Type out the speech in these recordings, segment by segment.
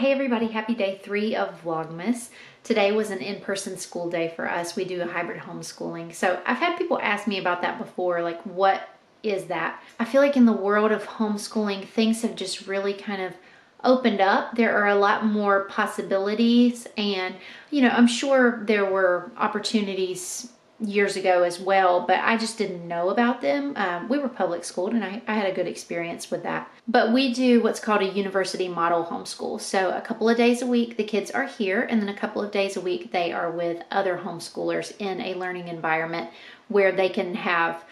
Hey everybody, happy day 3 of Vlogmas. Today was an in-person school day for us. We do a hybrid homeschooling. So I've had people ask me about that before, like what is that? I feel like in the world of homeschooling, things have just really kind of opened up. There are a lot more possibilities and, I'm sure there were opportunities years ago as well, but I just didn't know about them. We were public schooled and I had a good experience with that. But we do what's called a university model homeschool. So a couple of days a week the kids are here, and then a couple of days a week they are with other homeschoolers in a learning environment where they can have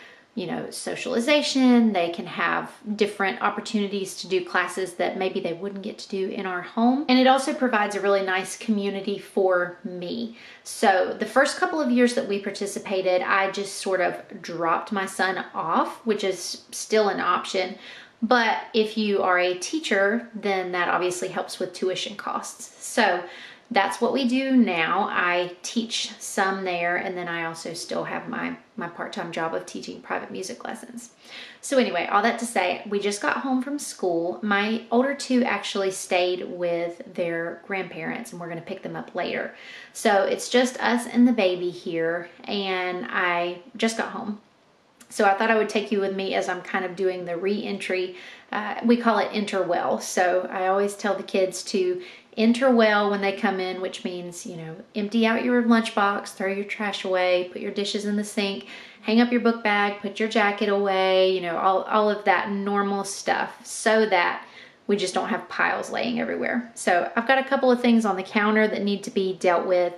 socialization, they can have different opportunities to do classes that maybe they wouldn't get to do in our home. And it also provides a really nice community for me. So the first couple of years that we participated, I just sort of dropped my son off, which is still an option. But if you are a teacher, then that obviously helps with tuition costs. So that's what we do now. I teach some there, and then I also still have my part-time job of teaching private music lessons. So anyway, all that to say, we just got home from school. My older two actually stayed with their grandparents, and we're going to pick them up later. So it's just us and the baby here, and I just got home. So I thought I would take you with me as I'm kind of doing the re-entry. We call it enter well. So I always tell the kids to enter well when they come in, which means, empty out your lunchbox, throw your trash away, put your dishes in the sink, hang up your book bag, put your jacket away, all of that normal stuff so that we just don't have piles laying everywhere. So I've got a couple of things on the counter that need to be dealt with,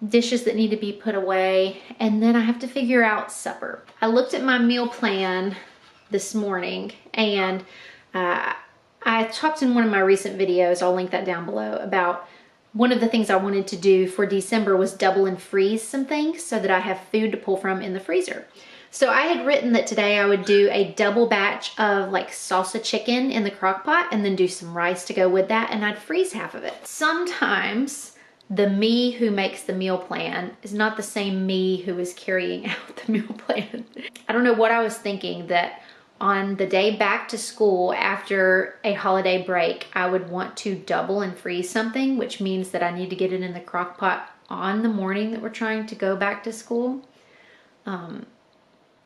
dishes that need to be put away, and then I have to figure out supper. I looked at my meal plan this morning, and I talked in one of my recent videos, I'll link that down below, about one of the things I wanted to do for December was double and freeze some things so that I have food to pull from in the freezer. So I had written that today I would do a double batch of like salsa chicken in the crock pot and then do some rice to go with that, and I'd freeze half of it. Sometimes the me who makes the meal plan is not the same me who is carrying out the meal plan. I don't know what I was thinking, that on the day back to school after a holiday break, I would want to double and freeze something, which means that I need to get it in the crock pot on the morning that we're trying to go back to school.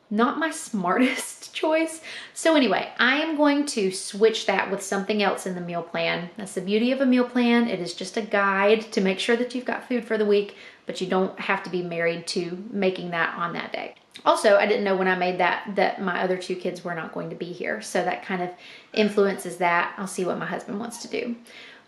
Not my smartest choice. So anyway, I am going to switch that with something else in the meal plan. That's the beauty of a meal plan. It is just a guide to make sure that you've got food for the week, but you don't have to be married to making that on that day. Also, I didn't know when I made that my other two kids were not going to be here. So that kind of influences that. I'll see what my husband wants to do.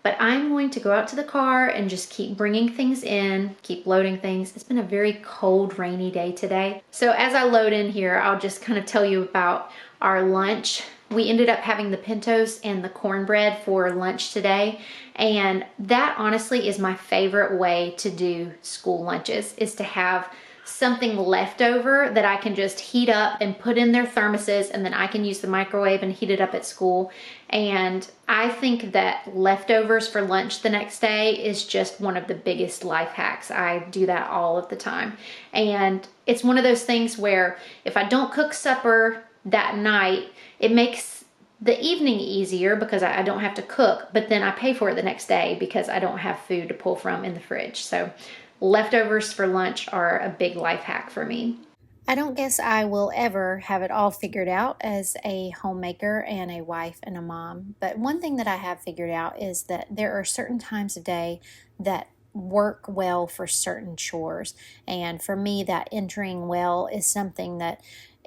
But I'm going to go out to the car and just keep bringing things in, keep loading things. It's been a very cold, rainy day today. So as I load in here, I'll just kind of tell you about our lunch. We ended up having the pintos and the cornbread for lunch today. And that honestly is my favorite way to do school lunches, is to have something left over that I can just heat up and put in their thermoses, and then I can use the microwave and heat it up at school. And I think that leftovers for lunch the next day is just one of the biggest life hacks. I do that all of the time. And it's one of those things where if I don't cook supper that night, it makes the evening easier because I don't have to cook, but then I pay for it the next day because I don't have food to pull from in the fridge. So leftovers for lunch are a big life hack for me. I don't guess I will ever have it all figured out as a homemaker and a wife and a mom, but one thing that I have figured out is that there are certain times of day that work well for certain chores. And for me, that entering well is something that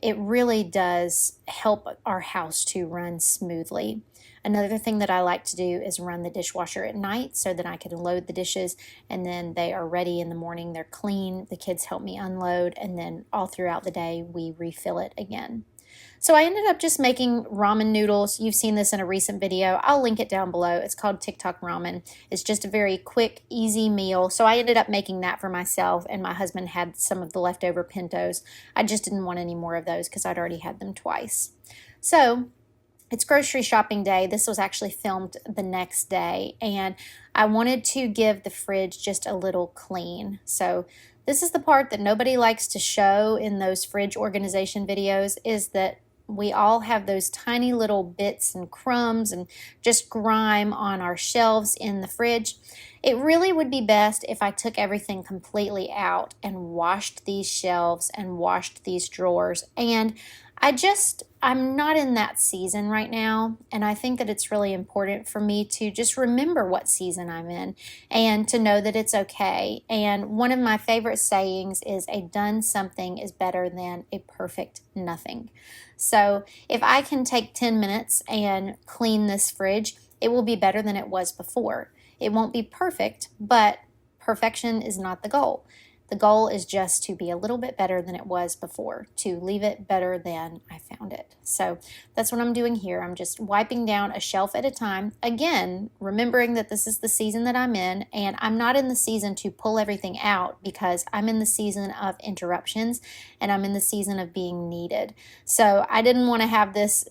it really does help our house to run smoothly. Another thing that I like to do is run the dishwasher at night so that I can load the dishes and then they are ready in the morning. They're clean. The kids help me unload, and then all throughout the day we refill it again. So I ended up just making ramen noodles. You've seen this in a recent video. I'll link it down below. It's called TikTok ramen. It's just a very quick, easy meal. So I ended up making that for myself, and my husband had some of the leftover pintos. I just didn't want any more of those because I'd already had them twice. So it's grocery shopping day. This was actually filmed the next day, and I wanted to give the fridge just a little clean. So this is the part that nobody likes to show in those fridge organization videos, is that We all have those tiny little bits and crumbs and just grime on our shelves in the fridge. It really would be best if I took everything completely out and washed these shelves and washed these drawers. And I'm not in that season right now. And I think that it's really important for me to just remember what season I'm in and to know that it's okay. And one of my favorite sayings is a done something is better than a perfect nothing. So if I can take 10 minutes and clean this fridge, it will be better than it was before. It won't be perfect, but perfection is not the goal. The goal is just to be a little bit better than it was before, to leave it better than I found it. So that's what I'm doing here. I'm just wiping down a shelf at a time. Again, remembering that this is the season that I'm in, and I'm not in the season to pull everything out because I'm in the season of interruptions and I'm in the season of being needed. So I didn't want to have this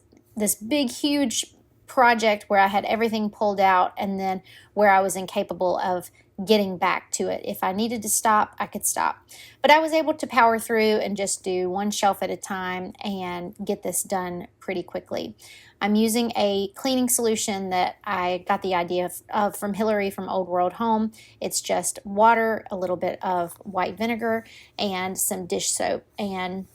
big, huge project where I had everything pulled out and then where I was incapable of getting back to it. If I needed to stop, I could stop. But I was able to power through and just do one shelf at a time and get this done pretty quickly. I'm using a cleaning solution that I got the idea of from Hillary from Old World Home. It's just water, a little bit of white vinegar, and some dish soap. And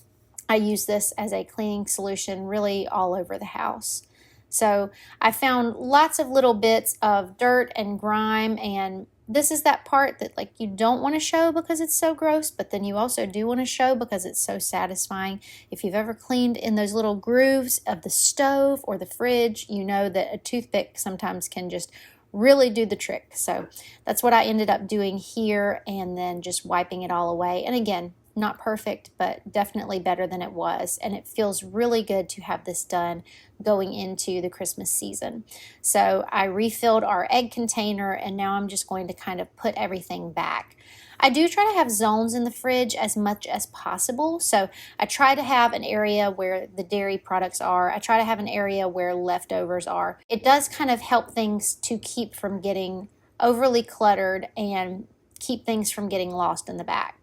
I use this as a cleaning solution really all over the house. So I found lots of little bits of dirt and grime, and this is that part that like you don't want to show because it's so gross, but then you also do want to show because it's so satisfying. If you've ever cleaned in those little grooves of the stove or the fridge, you know that a toothpick sometimes can just really do the trick. So that's what I ended up doing here, and then just wiping it all away. And again, not perfect, but definitely better than it was. And it feels really good to have this done going into the Christmas season. So I refilled our egg container, and now I'm just going to kind of put everything back. I do try to have zones in the fridge as much as possible. So I try to have an area where the dairy products are. I try to have an area where leftovers are. It does kind of help things to keep from getting overly cluttered and keep things from getting lost in the back.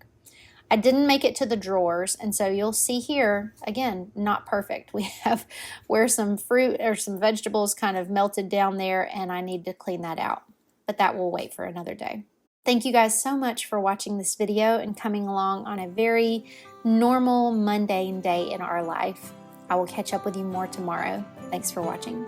I didn't make it to the drawers, and so you'll see here, again, not perfect. We have where some fruit or some vegetables kind of melted down there, and I need to clean that out. But that will wait for another day. Thank you guys so much for watching this video and coming along on a very normal, mundane day in our life. I will catch up with you more tomorrow. Thanks for watching.